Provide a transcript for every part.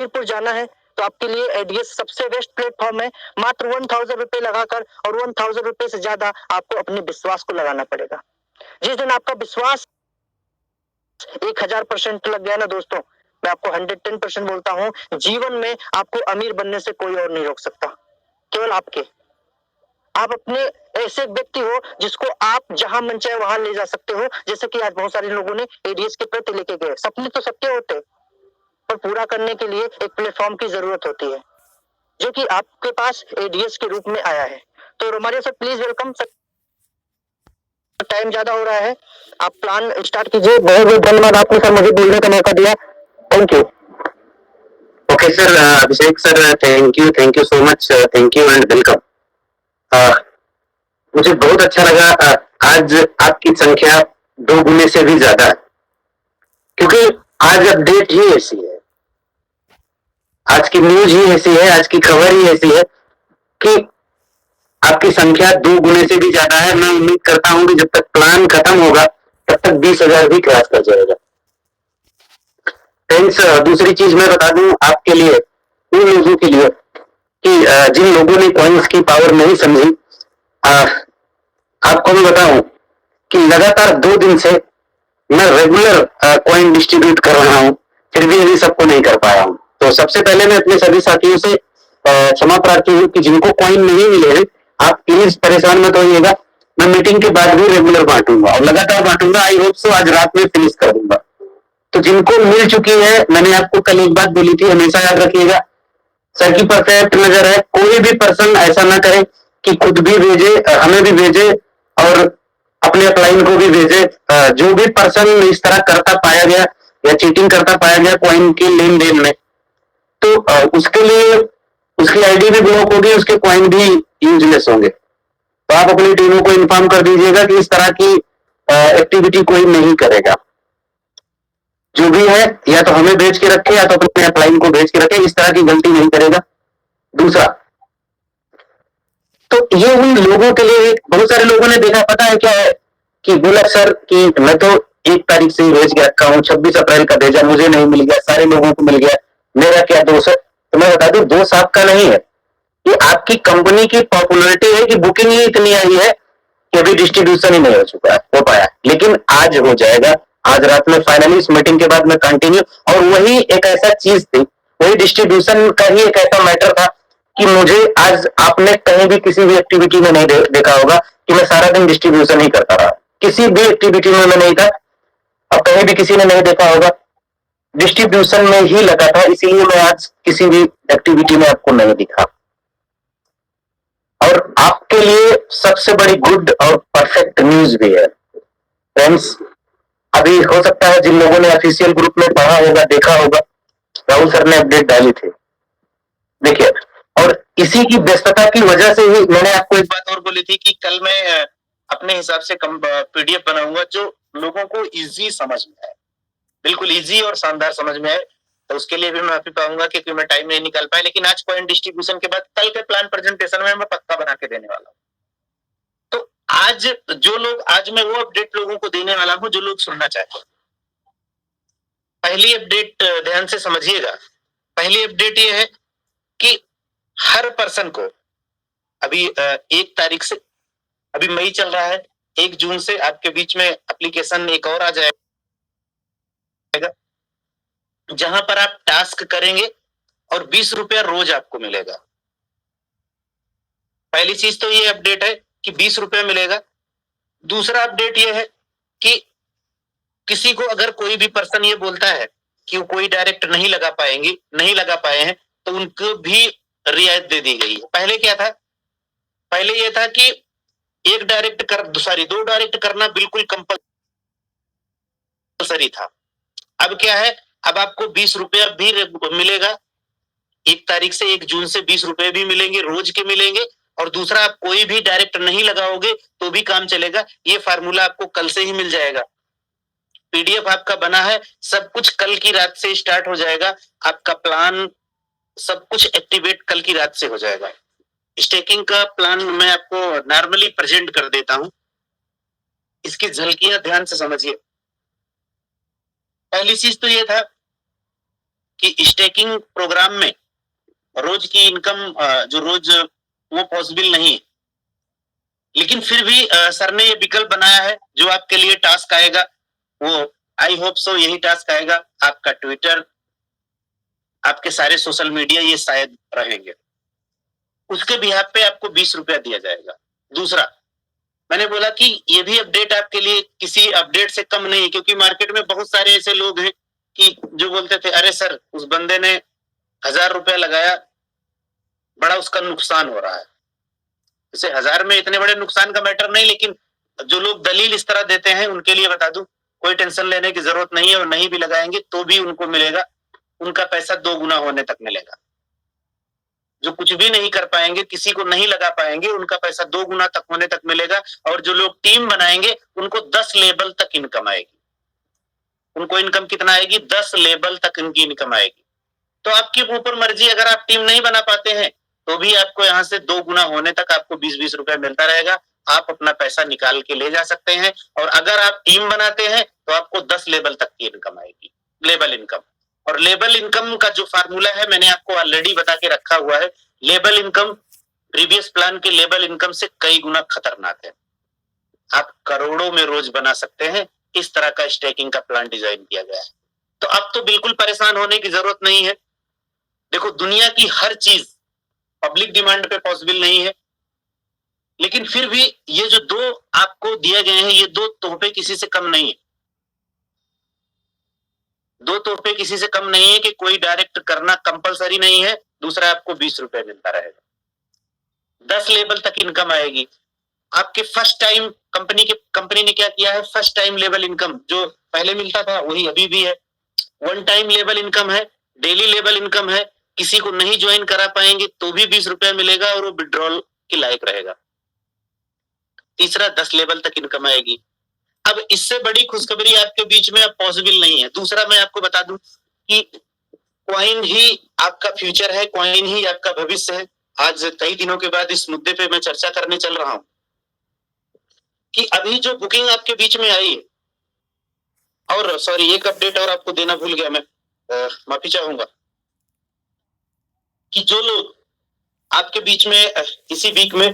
मीरपुर जाना है तो आपके लिए एडीएस सबसे बेस्ट प्लेटफॉर्म है। मात्र 1000 रुपए लगाकर और 1000 रुपए से ज्यादा आपको अपने विश्वास को लगाना पड़ेगा। जिस दिन आपका विश्वास 1000% लग गया ना दोस्तों, मैं आपको 110% बोलता हूँ, जीवन में आपको अमीर बनने से कोई और नहीं रोक सकता, केवल आपके। आप अपने ऐसे व्यक्ति हो जिसको आप जहां मन चाहे वहां ले जा सकते हो। जैसे कि आज बहुत सारे लोगों ने एडीएस के प्रति लेके गए। सपने तो सबके होते हैं, पर पूरा करने के लिए एक प्लेटफॉर्म की जरूरत होती है, जो कि आपके पास एडीएस के रूप में आया है। तो Romario sir please welcome sir. Time ज्यादा हो रहा है, आप प्लान स्टार्ट कीजिए। बहुत बहुत धन्यवाद आपने सर मुझे बोलने का मौका दिया। Thank you. Okay sir, Abhishek sir, thank you so much, thank you and welcome. मुझे बहुत अच्छा लगा। आज आपकी संख्या 2 गुने से भी ज्यादा है, क्योंकि आज अपडेट ही ऐसी है, आज की न्यूज ही ऐसी है, आज की खबर ही ऐसी है कि आपकी संख्या 2 गुने से भी ज्यादा है। मैं उम्मीद करता हूं कि जब तक प्लान खत्म होगा तब तक 20,000 भी क्रॉस कर जाएगा। फ्रेंड्स, दूसरी चीज मैं बता दूं आपके लिए, उन लोगों के लिए कि जिन लोगों ने कॉइन्स की पावर नहीं समझी, आपको मैं बताऊं कि लगातार 2 दिन से मैं रेगुलर कॉइन डिस्ट्रीब्यूट कर रहा हूं, फिर भी अभी सबको नहीं कर पाया हूं। तो सबसे पहले मैं अपने सभी साथियों से क्षमा प्रार्थी हूं कि जिनको कॉइन नहीं मिले हैं, आप प्लीज परेशान मत होइएगा। मैं मीटिंग के बाद भी रेगुलर बांटूंगा और लगातार बांटूंगा। आई होप सो आज रात में फिनिश कर दूंगा। तो जिनको मिल चुकी है, मैंने आपको कल एक बात बोली थी, हमेशा याद रखिएगा, सर की परफेक्ट नजर है। कोई भी पर्सन ऐसा ना करे कि खुद भी भेजे, हमें भी भेजे और अपने अपलाइन को भी भेजे। जो भी पर्सन इस तरह करता पाया गया या चीटिंग करता पाया गया कॉइन के लेन देन में, तो उसके लिए उसकी आईडी भी ब्लॉक होगी, उसके कॉइन भी यूजलेस होंगे। तो आप अपनी टीमों को इन्फॉर्म कर दीजिएगा कि इस तरह की एक्टिविटी कोई नहीं करेगा। जो भी है, या तो हमें भेज के रखे या तो अपने अपलाइन को भेज के रखे, इस तरह की गलती नहीं करेगा। दूसरा, तो ये उन लोगों के लिए, बहुत सारे लोगों ने देखा, पता है क्या है कि बोला सर कि मैं तो 1 तारीख से ही भेज के रखा हूँ, 26 अप्रैल का भेजा, मुझे नहीं मिल गया, सारे लोगों को मिल गया, मेरा क्या दोष है? तो मैं बता दूं, दोष आपका नहीं है, ये आपकी कंपनी की पॉपुलरिटी है कि बुकिंग ही इतनी आई है कि अभी डिस्ट्रीब्यूशन ही नहीं हो पाया। लेकिन आज हो जाएगा, आज रात में फाइनली इस मीटिंग के बाद में कंटिन्यू। और वही एक ऐसा चीज थी, वही डिस्ट्रीब्यूशन का ही एक ऐसा मैटर था कि मुझे आज आपने कहीं भी किसी भी एक्टिविटी में नहीं देखा होगा कि मैं सारा दिन डिस्ट्रीब्यूशन ही करता रहा। किसी भी एक्टिविटी में मैं नहीं था, और कहीं भी किसी ने नहीं देखा होगा, डिस्ट्रीब्यूशन में ही लगा था। इसीलिए मैं आज किसी भी एक्टिविटी में आपको नहीं दिखा। और आपके लिए सबसे बड़ी गुड और परफेक्ट न्यूज भी है फ्रेंड्स। अभी हो सकता है जिन लोगों ने ऑफिशियल ग्रुप में पढ़ा होगा, देखा होगा, राहुल सर ने अपडेट डाली थी, देखिए। और इसी की व्यस्तता की वजह से ही मैंने आपको एक बात और बोली थी कि कल मैं अपने हिसाब से पीडीएफ बनाऊंगा जो लोगों को इजी समझ में आए, बिल्कुल इजी और शानदार समझ में आए। तो उसके लिए भी मैं माफी पाऊंगा क्योंकि मैं टाइम नहीं निकाल पाया, लेकिन आज कॉइन डिस्ट्रीब्यूशन के बाद कल के प्लान प्रेजेंटेशन में मैं पक्का बना के देने वाला हूँ। तो आज जो लोग, आज मैं वो अपडेट लोगों को देने वाला हूँ जो लोग सुनना चाहते हैं। पहली अपडेट ध्यान से समझिएगा। पहली अपडेट ये है कि हर पर्सन को अभी 1 तारीख से, अभी मई चल रहा है, 1 जून से आपके बीच में एप्लीकेशन एक और आ जाएगा जहां पर आप टास्क करेंगे और 20 रुपया रोज आपको मिलेगा। पहली चीज तो ये अपडेट है कि 20 रुपया मिलेगा। दूसरा अपडेट ये है कि किसी को अगर कोई भी पर्सन ये बोलता है कि वो कोई डायरेक्ट नहीं लगा पाए हैं, तो उनको भी रियायत दे दी गई है। पहले क्या था? पहले ये था कि 2 डायरेक्ट करना बिल्कुल कंपल्सरी था। अब क्या है? अब आपको 20 रुपया भी मिलेगा। 1 तारीख से 1 जून से 20 रुपए भी मिलेंगे, रोज के मिलेंगे। और दूसरा, आप कोई भी डायरेक्ट नहीं लगाओगे तो भी काम चलेगा। ये फार्मूला आपको कल से ही मिल जाएगा। पीडीएफ आपका बना है, सब कुछ कल की रात से स्टार्ट हो जाएगा। आपका प्लान सब कुछ एक्टिवेट कल की रात से हो जाएगा। स्टेकिंग का प्लान मैं आपको नॉर्मली प्रेजेंट कर देता हूं, इसकी झलकियां ध्यान से समझिए। पहली चीज तो ये था कि स्टेकिंग प्रोग्राम में रोज की इनकम जो रोज वो पॉसिबल नहीं है, लेकिन फिर भी सर ने ये विकल्प बनाया है जो आपके लिए टास्क आएगा वो आई होप सो यही टास्क आएगा, आपका ट्विटर, आपके सारे सोशल मीडिया ये शायद रहेंगे, उसके बिहाफ पे आपको 20 रुपया दिया जाएगा। दूसरा, मैंने बोला कि ये भी अपडेट आपके लिए किसी अपडेट से कम नहीं है, क्योंकि मार्केट में बहुत सारे ऐसे लोग हैं कि जो बोलते थे अरे सर उस बंदे ने 1000 रुपया लगाया, बड़ा उसका नुकसान हो रहा है। इसे 1000 में इतने बड़े नुकसान का मैटर नहीं, लेकिन जो लोग दलील इस तरह देते हैं उनके लिए बता दूं, कोई टेंशन लेने की जरूरत नहीं है, और नहीं भी लगाएंगे तो भी उनको मिलेगा, उनका पैसा 2 गुना होने तक मिलेगा। जो कुछ भी नहीं कर पाएंगे, किसी को नहीं लगा पाएंगे, उनका पैसा 2 गुना तक होने तक मिलेगा, और जो लोग टीम बनाएंगे उनको 10 लेवल तक इनकम आएगी। उनको इनकम कितना आएगी? 10 लेवल तक इनकी इनकम आएगी। तो आपके ऊपर मर्जी, अगर आप टीम नहीं बना पाते हैं तो भी आपको यहाँ से 2 गुना होने तक आपको 20-20 रुपए मिलता रहेगा, आप अपना पैसा निकाल के ले जा सकते हैं। और अगर आप टीम बनाते हैं तो आपको 10 लेवल तक की इनकम आएगी, लेवल इनकम। और लेवल इनकम का जो फार्मूला है मैंने आपको ऑलरेडी बता के रखा हुआ है। लेवल इनकम प्रीवियस प्लान के लेवल इनकम से कई गुना खतरनाक है। आप करोड़ों में रोज बना सकते हैं, इस तरह का स्टेकिंग का प्लान डिजाइन किया गया है। तो अब तो बिल्कुल परेशान होने की जरूरत नहीं है। देखो, दुनिया की हर चीज पब्लिक डिमांड पे पॉसिबल नहीं है, लेकिन फिर भी ये जो 2 आपको दिए गए हैं, ये 2 तोहफे किसी से कम नहीं है। 2 तोहफे किसी से कम नहीं है कि कोई डायरेक्ट करना कंपलसरी नहीं है, दूसरा आपको 20 रुपए मिलता रहेगा, 10 लेवल तक इनकम आएगी। आपके फर्स्ट टाइम कंपनी ने क्या किया है, फर्स्ट टाइम लेवल इनकम जो पहले मिलता था वही अभी भी है। 1 टाइम लेवल इनकम है, डेली लेवल इनकम है, किसी को नहीं ज्वाइन करा पाएंगे तो भी 20 रुपया मिलेगा और वो विड्रॉल के लायक रहेगा। तीसरा, 10 लेवल तक इनकम आएगी। अब इससे बड़ी खुशखबरी आपके बीच में अब पॉसिबल नहीं है। दूसरा, मैं आपको बता दूं कि कॉइन ही आपका फ्यूचर है, कॉइन ही आपका भविष्य है। आज कई दिनों के बाद इस मुद्दे पे मैं चर्चा करने चल रहा हूं कि अभी जो बुकिंग आपके बीच में आई है, और सॉरी एक अपडेट और आपको देना भूल गया मैं, माफी चाहूंगा कि जो लोग आपके बीच में इसी वीक में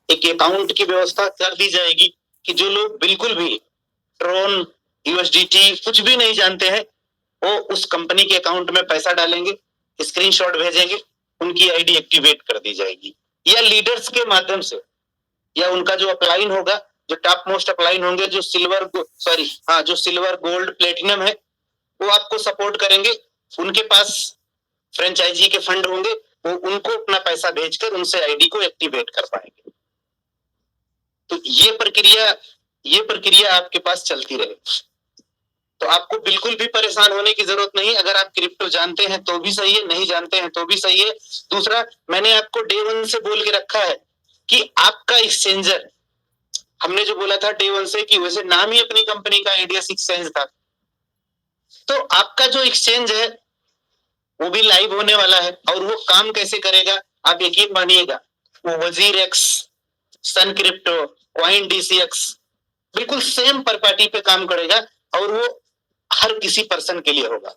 एक अकाउंट की व्यवस्था कर दी जाएगी कि जो लोग बिल्कुल भी ट्रोन, यूएसडीटी कुछ भी नहीं जानते हैं, वो उस कंपनी के अकाउंट में पैसा डालेंगे, स्क्रीनशॉट भेजेंगे, उनकी आईडी एक्टिवेट कर दी जाएगी, या लीडर्स के माध्यम से, या उनका जो अपलाइन होगा, जो टॉप मोस्ट अपलाइन होंगे, जो सिल्वर गोल्ड प्लेटिनम है, वो आपको सपोर्ट करेंगे। उनके पास फ्रेंचाइजी के फंड होंगे, वो उनको अपना पैसा भेजकर उनसे आईडी को एक्टिवेट कर पाएंगे। तो ये प्रक्रिया आपके पास चलती रहेगी। तो आपको बिल्कुल भी परेशान होने की जरूरत नहीं। अगर आप क्रिप्टो जानते हैं तो भी सही है, नहीं जानते हैं तो भी सही है। दूसरा, मैंने आपको डे 1 से बोल के रखा है कि आपका एक्सचेंजर, हमने जो बोला था डे 1 से कि वैसे नाम ही अपनी कंपनी का आइडियस एक्सचेंज था, तो आपका जो एक्सचेंज है वो भी लाइव होने वाला है। और वो काम कैसे करेगा, आप यकीन मानिएगा, वो वजीर एक्स, सन क्रिप्टो, कॉइन डीसीएक्स बिल्कुल सेम प्रॉपर्टी पे काम करेगा, और वो हर किसी पर्सन के लिए होगा।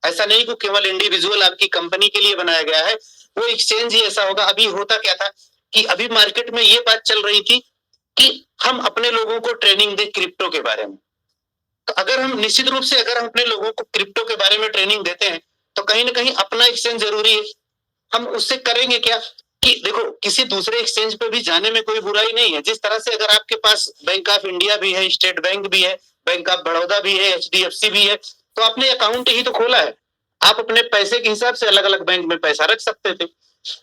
ऐसा नहीं कि केवल इंडिविजुअल आपकी कंपनी के लिए बनाया गया है, वो एक्सचेंज ही ऐसा होगा। अभी होता क्या था कि अभी मार्केट में ये बात चल रही थी कि हम अपने लोगों को ट्रेनिंग दें क्रिप्टो के बारे में। तो अगर हम निश्चित रूप से अगर हम अपने लोगों को क्रिप्टो के बारे में ट्रेनिंग देते हैं तो कहीं ना कहीं अपना एक्सचेंज जरूरी है। हम उससे करेंगे क्या कि देखो, किसी दूसरे एक्सचेंज पे भी जाने में कोई बुराई नहीं है। जिस तरह से अगर आपके पास बैंक ऑफ इंडिया भी है, स्टेट बैंक भी है, बैंक ऑफ बड़ौदा भी है, एचडीएफसी भी है, तो आपने अकाउंट ही तो खोला है। आप अपने पैसे के हिसाब से अलग अलग बैंक में पैसा रख सकते थे।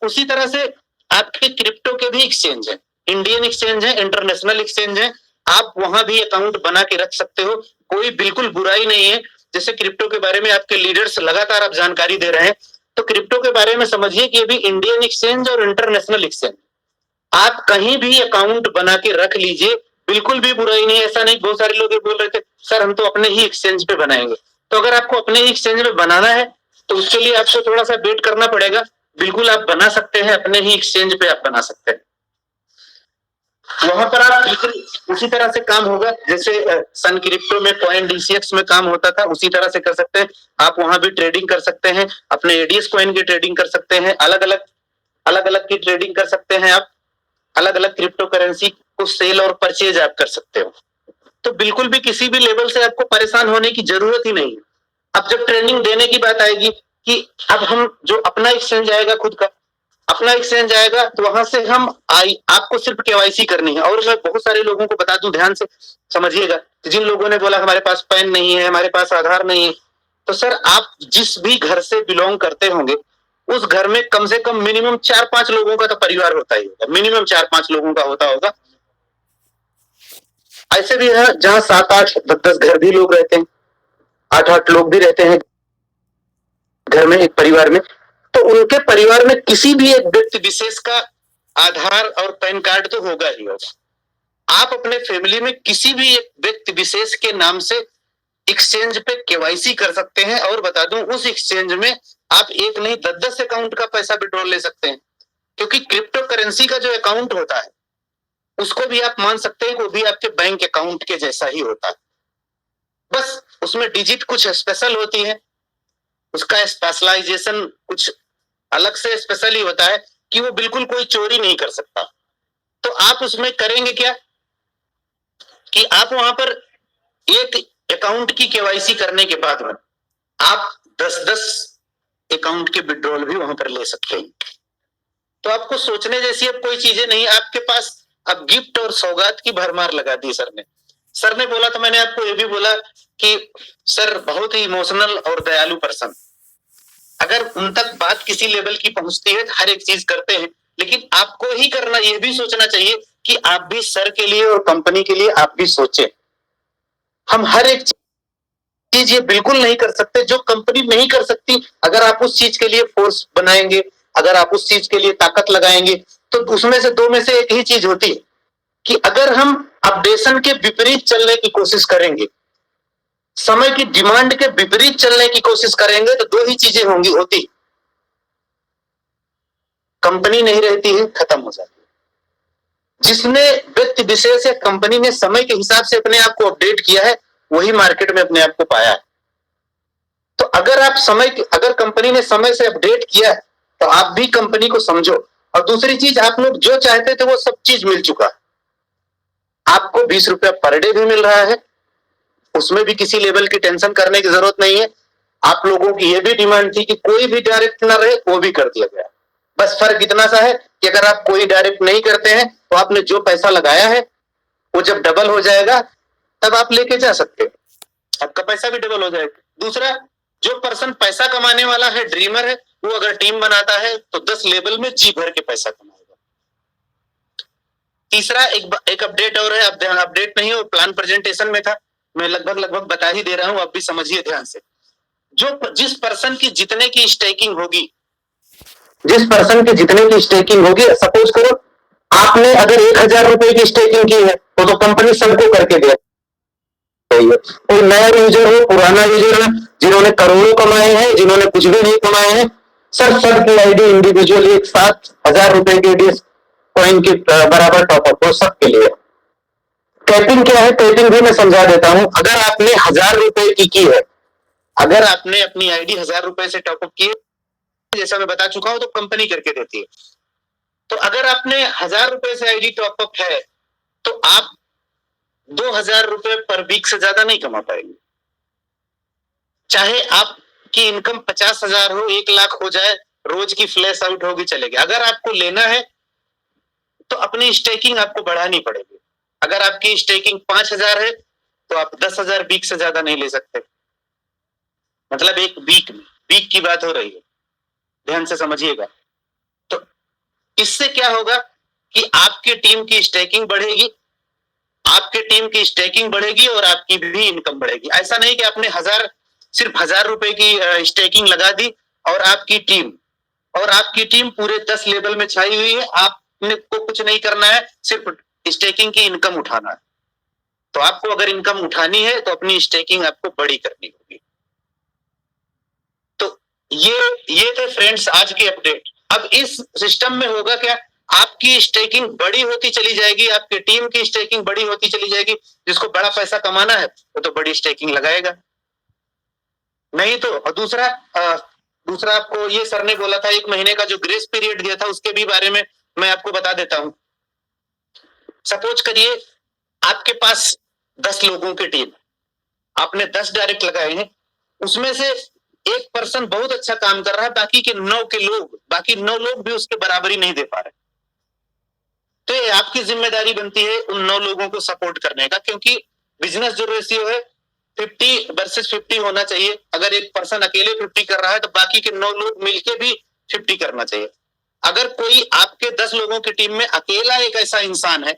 उसी तरह से आपके क्रिप्टो के भी एक्सचेंज है, इंडियन एक्सचेंज है, इंटरनेशनल एक्सचेंज है, आप वहां भी अकाउंट बना के रख सकते हो, कोई बिल्कुल बुराई नहीं है। जैसे क्रिप्टो के बारे में आपके लीडर्स लगातार आप जानकारी दे रहे हैं, तो क्रिप्टो के बारे में समझिए कि अभी इंडियन एक्सचेंज और इंटरनेशनल एक्सचेंज, आप कहीं भी अकाउंट बना के रख लीजिए, बिल्कुल भी बुराई नहीं। ऐसा नहीं, बहुत सारे लोग ये बोल रहे थे सर हम तो अपने ही एक्सचेंज पे बनाएंगे। तो अगर आपको अपने ही एक्सचेंज में बनाना है तो उसके लिए आपको थोड़ा सा वेट करना पड़ेगा। बिल्कुल आप बना सकते हैं, अपने ही एक्सचेंज पे आप बना सकते हैं। वहां पर आप बिल्कुल उसी तरह से काम होगा जैसे सन क्रिप्टो में कॉइन DCX में काम होता था, उसी तरह से कर सकते हैं। आप वहां भी ट्रेडिंग कर सकते हैं, अपने एडीएस कॉइन की ट्रेडिंग कर सकते हैं, अलग अलग की ट्रेडिंग कर सकते हैं आप, अलग अलग क्रिप्टो करेंसी को सेल और परचेज आप कर सकते हो। तो बिल्कुल भी किसी भी लेवल से आपको परेशान होने की जरूरत ही नहीं है। अब जब ट्रेनिंग देने की बात आएगी कि अब हम जो अपना एक्सचेंज आएगा, खुद का अपना एक्सचेंज आएगा, तो वहां से हम आपको सिर्फ केवाईसी करनी है। और मैं बहुत सारे लोगों को बता दूं, ध्यान से समझिएगा, जिन लोगों ने बोला हमारे पास पैन नहीं है, हमारे पास आधार नहीं है, तो सर आप जिस भी घर से बिलोंग करते होंगे उस घर में कम से कम मिनिमम 4-5 लोगों का तो परिवार होता ही होगा, मिनिमम 4-5 लोगों का होता होगा। ऐसे भी है जहां 7-8, 10-10 घर भी लोग रहते हैं, 8-8 लोग भी रहते हैं घर में, एक परिवार में। तो उनके परिवार में किसी भी एक व्यक्ति विशेष का आधार और पैन कार्ड तो होगा ही होगा। आप अपने फैमिली में किसी भी एक व्यक्ति विशेष के नाम से एक्सचेंज पे केवाईसी कर सकते हैं। और बता दूं, उस एक्सचेंज में आप एक नहीं 10-10 अकाउंट का पैसा विड्रॉल ले सकते हैं, क्योंकि क्रिप्टो करेंसी का जो अकाउंट होता है उसको भी आप मान सकते हैं, वो भी आपके बैंक अकाउंट के जैसा ही होता है, बस उसमें डिजिट कुछ स्पेशल होती है, उसका स्पेशलाइजेशन कुछ अलग से स्पेशल ही होता है कि वो बिल्कुल कोई चोरी नहीं कर सकता। तो आप उसमें करेंगे क्या कि आप वहां पर एक अकाउंट की केवाईसी करने के बाद में आप 10-10 अकाउंट के विड्रॉल भी वहां पर ले सकते हैं। तो आपको सोचने जैसी अब कोई चीजें नहीं, आपके पास अब गिफ्ट और सौगात की भरमार लगा दी सर ने बोला, तो मैंने आपको ये भी बोला कि सर बहुत ही इमोशनल और दयालु पर्सन, अगर उन तक बात किसी लेवल की पहुंचती है तो हर एक चीज करते हैं, लेकिन आपको ही करना, यह भी सोचना चाहिए कि आप भी सर के लिए और कंपनी के लिए आप भी सोचें। हम हर एक चीज ये बिल्कुल नहीं कर सकते जो कंपनी नहीं कर सकती। अगर आप उस चीज के लिए फोर्स बनाएंगे, अगर आप उस चीज के लिए ताकत लगाएंगे, तो उसमें से दो में से एक ही चीज होती है कि अगर हम अपडेशन के विपरीत चलने की कोशिश करेंगे, समय की डिमांड के विपरीत चलने की कोशिश करेंगे, तो दो ही चीजें होती, कंपनी नहीं रहती है, खत्म हो जाती है। जिसने व्यक्ति विशेष या कंपनी ने समय के हिसाब से अपने आप को अपडेट किया है, वही मार्केट में अपने आप को पाया है। तो अगर कंपनी ने समय से अपडेट किया है, तो आप भी कंपनी को समझो। और दूसरी चीज, आप लोग जो चाहते थे वो सब चीज मिल चुका है। आपको 20 रुपया पर डे भी मिल रहा है, उसमें भी किसी लेवल की टेंशन करने की जरूरत नहीं है। आप लोगों की यह भी डिमांड थी कि कोई भी डायरेक्ट ना रहे, वो भी कर दिया गया। बस फर्क इतना सा है कि अगर आप कोई डायरेक्ट नहीं करते हैं तो आपने जो पैसा लगाया है वो जब डबल हो जाएगा तब आप लेके जा सकते हैं, आपका पैसा भी डबल हो जाएगा। दूसरा, जो पर्सन पैसा कमाने वाला है, ड्रीमर है, वो अगर टीम बनाता है तो 10 लेवल में जी भर के पैसा कमाएगा। तीसरा, एक अपडेट और है, अब ध्यान, अपडेट नहीं, वो प्लान प्रेजेंटेशन में था, मैं लगभग बता ही दे रहा हूं, आप भी समझिए ध्यान से। जिस पर्सन की जितने की स्टेकिंग होगी, सपोज करो आपने अगर 1000 रुपए की स्टेकिंग की है तो कंपनी सबको करके दे। कोई नया यूजर हो, पुराना यूजर है, जिन्होंने करोड़ों कमाए हैं, जिन्होंने कुछ भी नहीं कमाए हैं, सर सबकी आईडी इंडिविजुअली एक साथ 1000 रुपए के एडीएस कॉइन के बराबर टॉपअप हो सबके लिए। टैपिंग क्या है, टैपिंग भी मैं समझा देता हूं। अगर आपने 1000 रुपए की है, अगर आपने अपनी आईडी 1000 रुपए से टॉपअप की है, जैसा मैं बता चुका हूं, तो कंपनी करके देती है। तो अगर आपने 1000 रुपए से आईडी टॉपअप है तो आप 2000 रुपए पर वीक से ज्यादा नहीं कमा पाएंगे। चाहे आपकी इनकम 50,000 हो, 1 लाख हो जाए, रोज की फ्लैश आउट होगी, चलेगी। अगर आपको लेना है तो अपनी स्टेकिंग आपको बढ़ानी पड़ेगी। अगर आपकी स्टेकिंग 5000 है तो आप 10,000 वीक से ज्यादा नहीं ले सकते। मतलब एक वीक की बात हो रही है, ध्यान से समझिएगा। तो इससे क्या होगा कि आपकी टीम की स्टेकिंग बढ़ेगी, आपके टीम की स्टेकिंग बढ़ेगी और आपकी भी इनकम बढ़ेगी। ऐसा नहीं कि आपने सिर्फ 1000 रुपए की स्टेकिंग लगा दी और आपकी टीम पूरे 10 लेवल में छाई हुई है, आपने को कुछ नहीं करना है, सिर्फ स्टेकिंग की इनकम उठाना है। तो आपको अगर इनकम उठानी है तो अपनी स्टेकिंग आपको बड़ी करनी होगी। तो ये थे फ्रेंड्स आज के अपडेट। अब इस सिस्टम में होगा क्या आपकी स्टेकिंग बड़ी होती चली जाएगी, आपकी टीम की स्टेकिंग बड़ी होती चली जाएगी। जिसको बड़ा पैसा कमाना है वो तो बड़ी स्टेकिंग लगाएगा, नहीं तो। और दूसरा आपको ये सर ने बोला था 1 महीने का जो ग्रेस पीरियड दिया था, उसके भी बारे में मैं आपको बता देता हूं। सपोज करिए आपके पास 10 लोगों की टीम, आपने 10 डायरेक्ट लगाए हैं, उसमें से एक पर्सन बहुत अच्छा काम कर रहा है, बाकी 9 लोग भी उसके बराबरी नहीं दे पा रहे। तो ये आपकी जिम्मेदारी बनती है उन 9 लोगों को सपोर्ट करने का, क्योंकि बिजनेस जो रेशियो है 50 वर्सेस 50 होना चाहिए। अगर एक पर्सन अकेले 50 कर रहा है तो बाकी के 9 लोग मिलके भी 50 करना चाहिए। अगर कोई आपके 10 लोगों की टीम में अकेला एक ऐसा इंसान है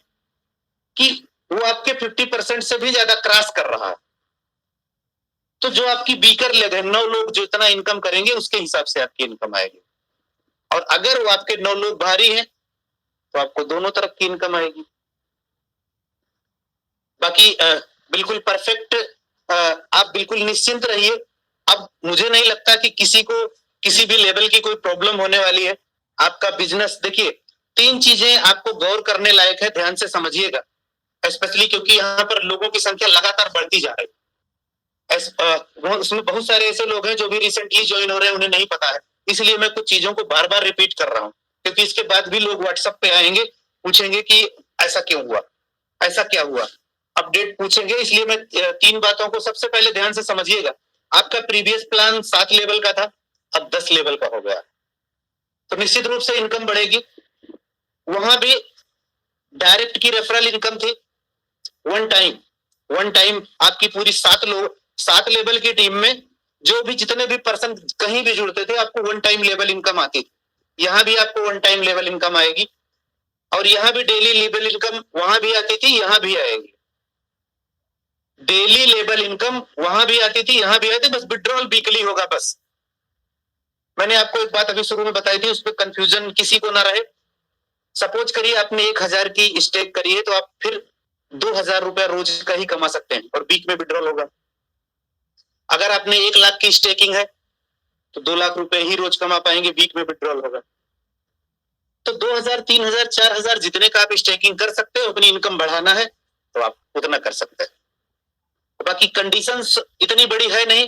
कि वो आपके 50% से भी ज्यादा क्रॉस कर रहा है, तो जो आपकी बीकर लेग है, 9 लोग जो इतना इनकम करेंगे उसके हिसाब से आपकी इनकम आएगी। और अगर वो आपके 9 लोग भारी हैं तो आपको दोनों तरफ की इनकम आएगी। बाकी बिल्कुल परफेक्ट, आप बिल्कुल निश्चिंत रहिए। अब मुझे नहीं लगता कि किसी को किसी भी लेवल की कोई प्रॉब्लम होने वाली है। आपका बिजनेस, देखिए 3 चीजें आपको गौर करने लायक है, ध्यान से समझिएगा, स्पेशली क्योंकि यहाँ पर लोगों की संख्या लगातार बढ़ती जा रही है। उसमें बहुत सारे ऐसे लोग हैं जो भी रिसेंटली ज्वाइन हो रहे हैं, उन्हें नहीं पता है, इसलिए मैं कुछ चीजों को बार बार रिपीट कर रहा हूँ, क्योंकि इसके बाद भी लोग व्हाट्सएप पे आएंगे, पूछेंगे कि ऐसा क्यों हुआ, ऐसा क्या हुआ, अपडेट पूछेंगे। इसलिए मैं 3 बातों को सबसे पहले ध्यान से समझिएगा। आपका प्रीवियस प्लान 7 लेवल का था, अब 10 लेवल का हो गया, तो निश्चित रूप से इनकम बढ़ेगी। वहां भी डायरेक्ट की रेफरल इनकम थी, वन टाइम आपकी पूरी 7 लेवल की टीम में जो भी जितने भी पर्सन कहीं भी जुड़ते थे, आपको वन टाइम लेवल इनकम आती थी। यहां भी आपको वन टाइम लेवल इनकम आएगी, और यहां भी डेली लेवल इनकम वहां भी आती थी, यहां भी आएगी। डेली लेवल इनकम वहां भी आती थी, यहां भी आती, बस विड्रॉल वीकली होगा। बस मैंने आपको एक बात अभी शुरू में बताई थी, उस पर कंफ्यूजन किसी को ना रहे। सपोज करिए आपने 1000 की स्टेक करी है, तो आप फिर 2000 रुपया रोज का ही कमा सकते हैं, और वीक में विड्रॉल होगा। अगर आपने 1 लाख की स्टेकिंग है तो 2 लाख रुपए ही रोज कमा पाएंगे, वीक में विड्रॉल होगा। तो 2000, 3000, 4000 जितने का आप स्टेकिंग कर सकते हो, अपनी इनकम बढ़ाना है तो आप उतना कर सकते हैं। बाकी कंडीशंस इतनी बड़ी है नहीं।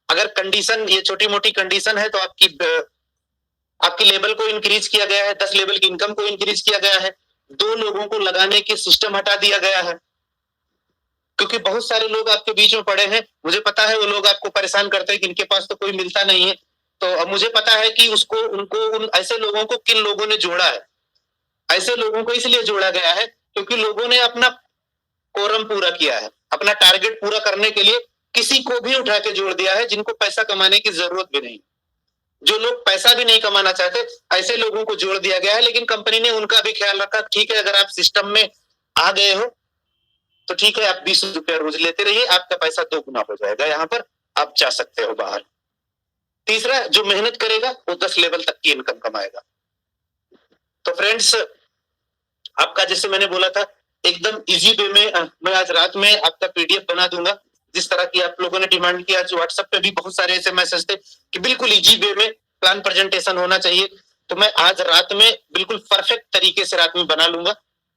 अगर कंडीशन ये छोटी मोटी कंडीशन है तो आपकी लेवल को इंक्रीज किया गया है, 10 लेवल की इनकम को इंक्रीज किया गया है, 2 लोगों को लगाने की सिस्टम हटा दिया गया है, क्योंकि बहुत सारे लोग आपके बीच में पड़े हैं। मुझे पता है वो लोग आपको परेशान करते हैं कि इनके पास तो कोई मिलता नहीं है, तो अब मुझे पता है कि उन ऐसे लोगों को किन लोगों ने जोड़ा है। ऐसे लोगों को इसलिए जोड़ा गया है क्योंकि लोगों ने अपना कोरम पूरा किया है, अपना टारगेट पूरा करने के लिए किसी को भी उठा के जोड़ दिया है जिनको पैसा कमाने की जरूरत भी नहीं। जो लोग पैसा भी नहीं कमाना चाहते, ऐसे लोगों को जोड़ दिया गया है, लेकिन कंपनी ने उनका भी ख्याल रखा। ठीक है, अगर आप सिस्टम में आ गए हो तो ठीक है, आप 20 रुपया रोज लेते रहिए, आपका पैसा 2 गुना हो जाएगा, यहाँ पर आप जा सकते हो बाहर। तीसरा, जो मेहनत करेगा वो 10 लेवल तक की इनकम कमाएगा। तो फ्रेंड्स, आपका जैसे मैंने बोला था एकदम इजी वे में मैं आज रात में आपका पीडीएफ बना दूंगा, जिस तरह की आप लोगों ने डिमांड किया। आज व्हाट्सएप पे भी बहुत सारे ऐसे मैसेज थे कि बिल्कुल इजी वे में प्लान प्रेजेंटेशन होना चाहिए, तो मैं आज रात में बिल्कुल परफेक्ट तरीके से रात में बना लूंगा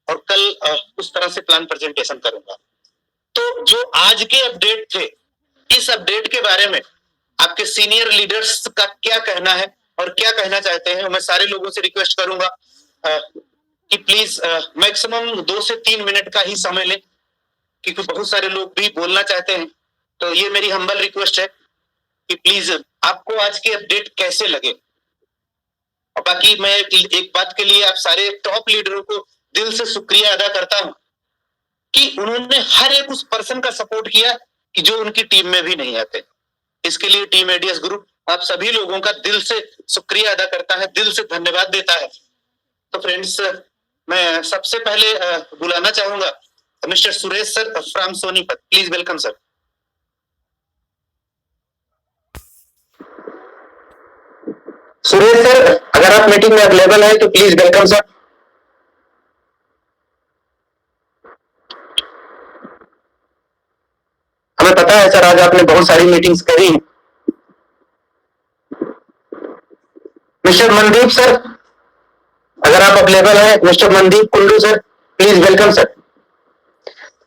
और कल उस तरह से प्लान प्रेजेंटेशन करूंगा। तो जो आज के अपडेट थे, इस अपडेट के बारे में आपके सीनियर लीडर्स का क्या कहना है और क्या कहना चाहते हैं, मैं सारे लोगों से रिक्वेस्ट करूंगा कि प्लीज मैक्सिमम 2 से 3 मिनट का ही समय लें, क्योंकि बहुत सारे लोग भी बोलना चाहते हैं। तो ये मेरी हम्बल रिक्वेस्ट है कि प्लीज आपको आज के अपडेट कैसे लगे। और बाकी मैं एक बात के लिए आप सारे टॉप लीडरों को दिल से शुक्रिया अदा करता हूं कि उन्होंने हर एक उस पर्सन का सपोर्ट किया कि जो उनकी टीम में भी नहीं आते। इसके लिए टीम एडीएस ग्रुप आप सभी लोगों का दिल से शुक्रिया अदा करता है, दिल से धन्यवाद देता है। तो फ्रेंड्स, मैं सबसे पहले बुलाना चाहूंगा mister Suresh sir from Sonipat. Please welcome sir. Suresh sir, अगर आप मीटिंग में अवेलेबल है तो प्लीज वेलकम सर। हमें पता है सर, आज आपने बहुत सारी मीटिंग्स करी। मिस्टर मनदीप सर, अगर आप अवेलेबल हैं mister Mandeep Kundu sir, please welcome sir.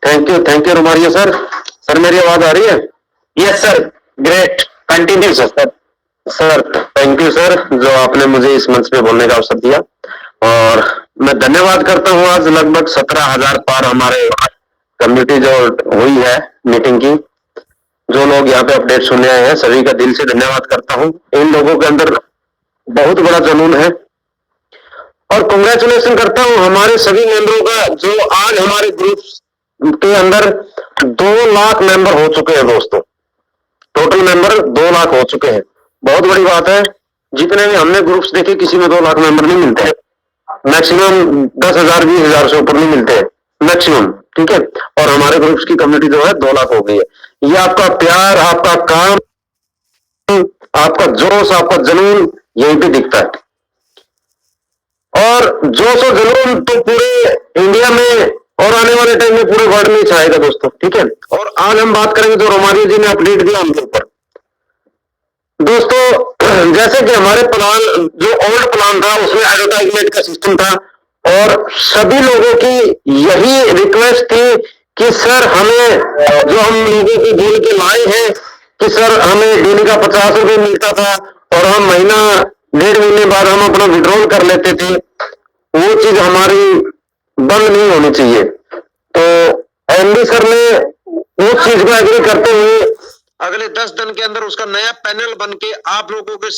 Thank you Romario sir. Sir मेरी आवाज आ रही है? Yes sir, great, continue sir. Sir thank you sir, जो आपने मुझे इस मंच पे बोलने का अवसर दिया, और मैं धन्यवाद करता हूँ। आज लगभग 17,000 पार हमारे कम्युनिटी जो हुई है मीटिंग की, जो लोग यहाँ पे अपडेट सुनने आए हैं, सभी का दिल से धन्यवाद करता हूँ। इन लोगों के अंदर बहुत बड़ा जुनून है, और कांग्रेचुलेशन करता हूँ हमारे सभी मेंबरों का, जो आज हमारे ग्रुप के अंदर 2 लाख मेंबर हो चुके हैं दोस्तों। टोटल मेंबर 2 लाख हो चुके हैं, बहुत बड़ी बात है। जितने भी हमने ग्रुप्स देखे, किसी में 2 लाख मेंबर नहीं मिलते हैं। मैक्सिमम 10,000 20,000 से ऊपर नहीं मिलते हैं मैक्सिमम, ठीक है। और हमारे ग्रुप्स की कम्युनिटी जो है 2 लाख हो गई है। ये आपका प्यार, आपका काम, आपका जोश, आपका जुनून यहीं पे दिखता है। और जोश और जुनून तो पूरे इंडिया में और आने वाले टाइम में पूरे वर्ल्ड में छाएगा दोस्तों, ठीक है। और आज हम बात करेंगे, जो रोमारियो जी ने अपडेट दिया उनके ऊपर। दोस्तों जैसे कि हमारे प्लान, जो ओल्ड प्लान था, उसमें एडवर्टाइजमेंट का सिस्टम था, और सभी लोगों की यही रिक्वेस्ट थी कि सर हमें, जो हम लोगों को बोल के लाए हैं कि सर हमें डेली का 50 रुपये मिलता था, और हम महीना 1.5 महीने बाद हम अपना विड्रॉल कर लेते थे, वो चीज हमारी बंद नहीं होनी चाहिए। तो एमडी सर ने उस चीज को एग्री करते हुए अगले 10 दिन के अंदर उसका नया पैनल बन के आप लोगों के